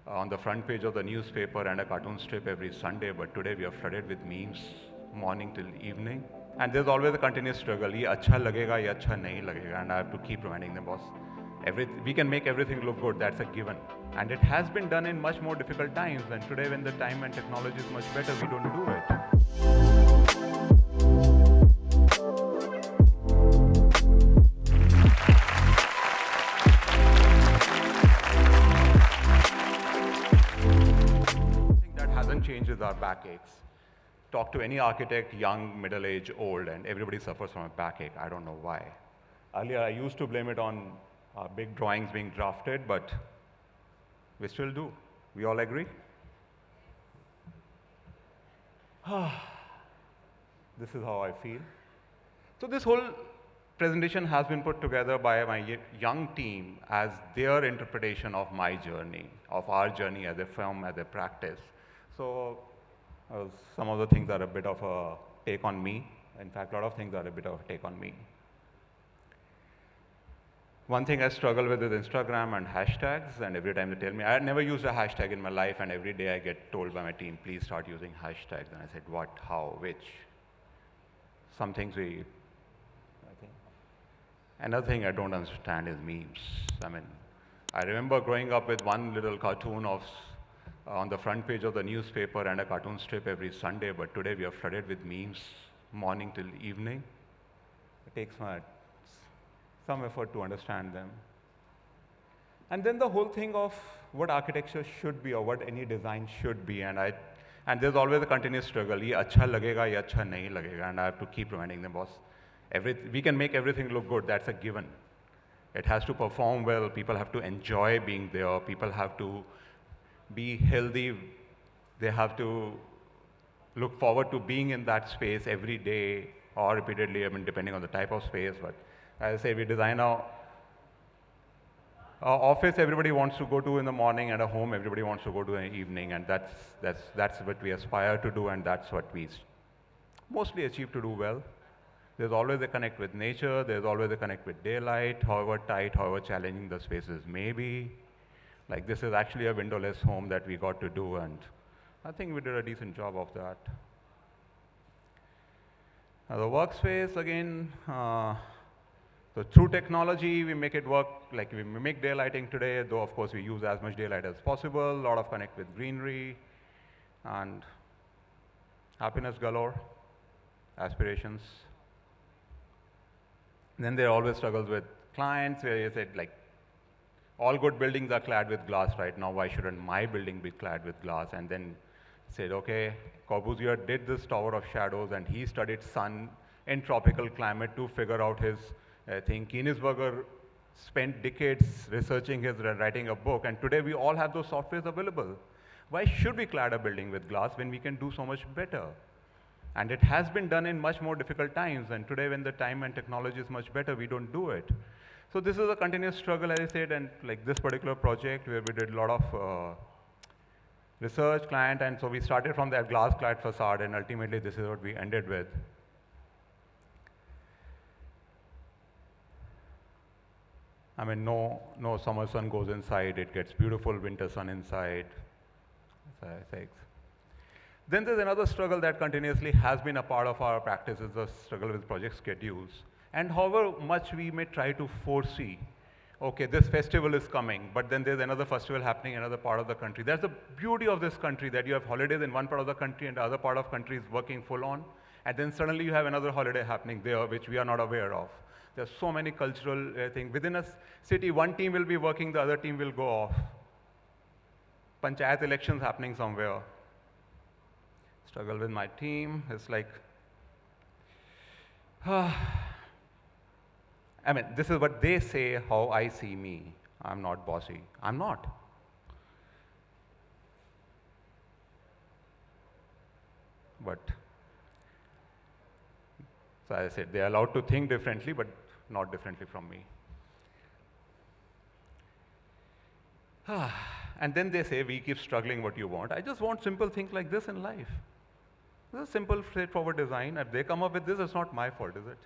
on the front page of the newspaper and a cartoon strip every Sunday, but today we are flooded with memes, morning till evening. And there's always a continuous struggle. ये अच्छा लगेगा, ये अच्छा नहीं लगेगा, and I have to keep reminding them, boss. We can make everything look good, that's a given. And it has been done in much more difficult times, and today when the time and technology is much better, we don't do it. That hasn't changed is our backaches. Talk to any architect, young, middle-aged, old, and everybody suffers from a backache. I don't know why. Earlier, I used to blame it on big drawings being drafted, but we still do. We all agree? This is how I feel. So this whole presentation has been put together by my young team as their interpretation of my journey, of our journey as a firm, as a practice. So some of the things are a bit of a take on me. In fact, a lot of things are a bit of a take on me. One thing I struggle with is Instagram and hashtags, and every time they tell me, I had never used a hashtag in my life, and every day I get told by my team, please start using hashtags. And I said, what, how, which? Some things I think. Another thing I don't understand is memes. I mean, I remember growing up with one little cartoon on the front page of the newspaper and a cartoon strip every Sunday, but today we are flooded with memes, morning till evening. It takes some effort to understand them. And then the whole thing of what architecture should be or what any design should be, and there's always a continuous struggle. ये अच्छा लगेगा, ये अच्छा नहीं लगेगा, and I have to keep reminding them, boss. We can make everything look good, that's a given. It has to perform well, people have to enjoy being there, people have to be healthy, they have to look forward to being in that space every day or repeatedly, I mean, depending on the type of space. But as I say, we design our office everybody wants to go to in the morning, and a home everybody wants to go to in the evening, and that's what we aspire to do, and that's what we mostly achieve to do well. There's always a connect with nature, there's always a connect with daylight, however tight, however challenging the spaces may be. Like this is actually a windowless home that we got to do, and I think we did a decent job of that. Now the workspace, again, so through technology, we make it work, like we make daylighting today, though of course we use as much daylight as possible, a lot of connect with greenery, and happiness galore, aspirations. Then there are always struggles with clients, where you said, like, all good buildings are clad with glass right now, why shouldn't my building be clad with glass? And then said, okay, Corbusier did this Tower of Shadows, and he studied sun in tropical climate to figure out his thing. Kienisberger spent decades researching his, writing a book, and today we all have those softwares available. Why should we clad a building with glass when we can do so much better? And it has been done in much more difficult times, and today when the time and technology is much better, we don't do it. So this is a continuous struggle, as I said, and like this particular project where we did a lot of research, client, and so we started from that glass-clad facade, and ultimately this is what we ended with. I mean, no summer sun goes inside, it gets beautiful winter sun inside. Then there's another struggle that continuously has been a part of our practice, is the struggle with project schedules. And however much we may try to foresee, okay, this festival is coming, but then there's another festival happening in another part of the country. That's the beauty of this country, that you have holidays in one part of the country and the other part of the country is working full on, and then suddenly you have another holiday happening there, which we are not aware of. There's so many cultural things. Within a city, one team will be working, the other team will go off. Panchayat elections happening somewhere. Struggle with my team, it's like, I mean, this is what they say, how I see me. I'm not bossy. I'm not. But, so as I said, they're allowed to think differently, but not differently from me. And then they say, we keep struggling what you want. I just want simple things like this in life. This is a simple, straightforward design. If they come up with this, it's not my fault, is it?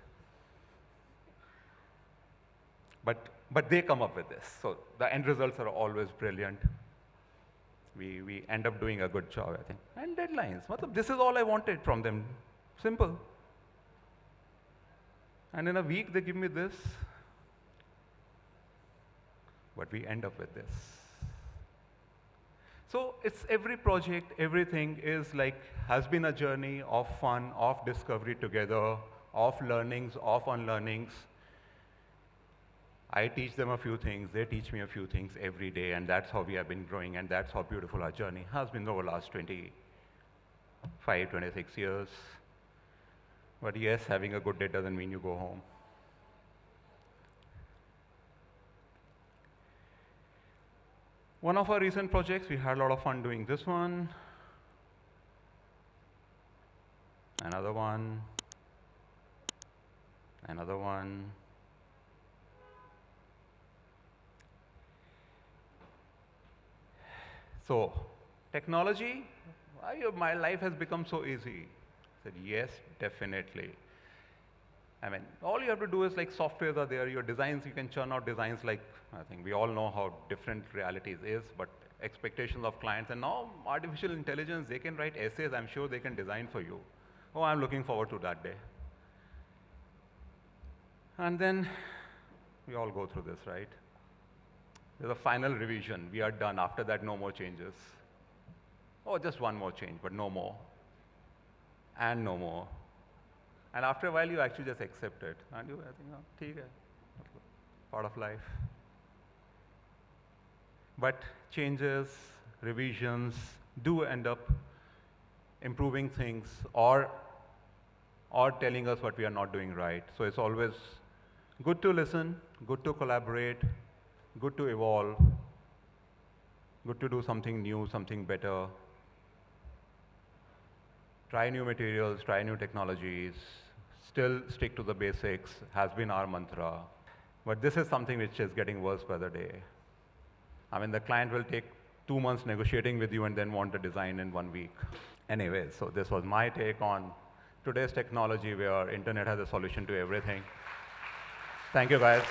But they come up with this. So the end results are always brilliant. we end up doing a good job, I think. And deadlines. This is all I wanted from them. Simple. And in a week, they give me this. But we end up with this. So it's every project, everything is has been a journey of fun, of discovery together, of learnings, of unlearnings. I teach them a few things, they teach me a few things every day, and that's how we have been growing, and that's how beautiful our journey has been over the last 25, 26 years. But yes, having a good day doesn't mean you go home. One of our recent projects, we had a lot of fun doing this one. Another one. Another one. So, technology, my life has become so easy. I said, yes, definitely. I mean, all you have to do is softwares are there, your designs, you can churn out designs I think we all know how different realities is, but expectations of clients, and now artificial intelligence, they can write essays, I'm sure they can design for you. Oh, I'm looking forward to that day. And then we all go through this, right? There's a final revision, we are done, after that no more changes. Oh, just one more change, but no more. And no more. And after a while, you actually just accept it. And you, I think, oh, theek hai, part of life. But changes, revisions do end up improving things or telling us what we are not doing right. So it's always good to listen, good to collaborate, good to evolve, good to do something new, something better. Try new materials, try new technologies, still stick to the basics, has been our mantra. But this is something which is getting worse by the day. I mean, the client will take 2 months negotiating with you and then want the design in 1 week. Anyway, so this was my take on today's technology where internet has a solution to everything. Thank you, guys.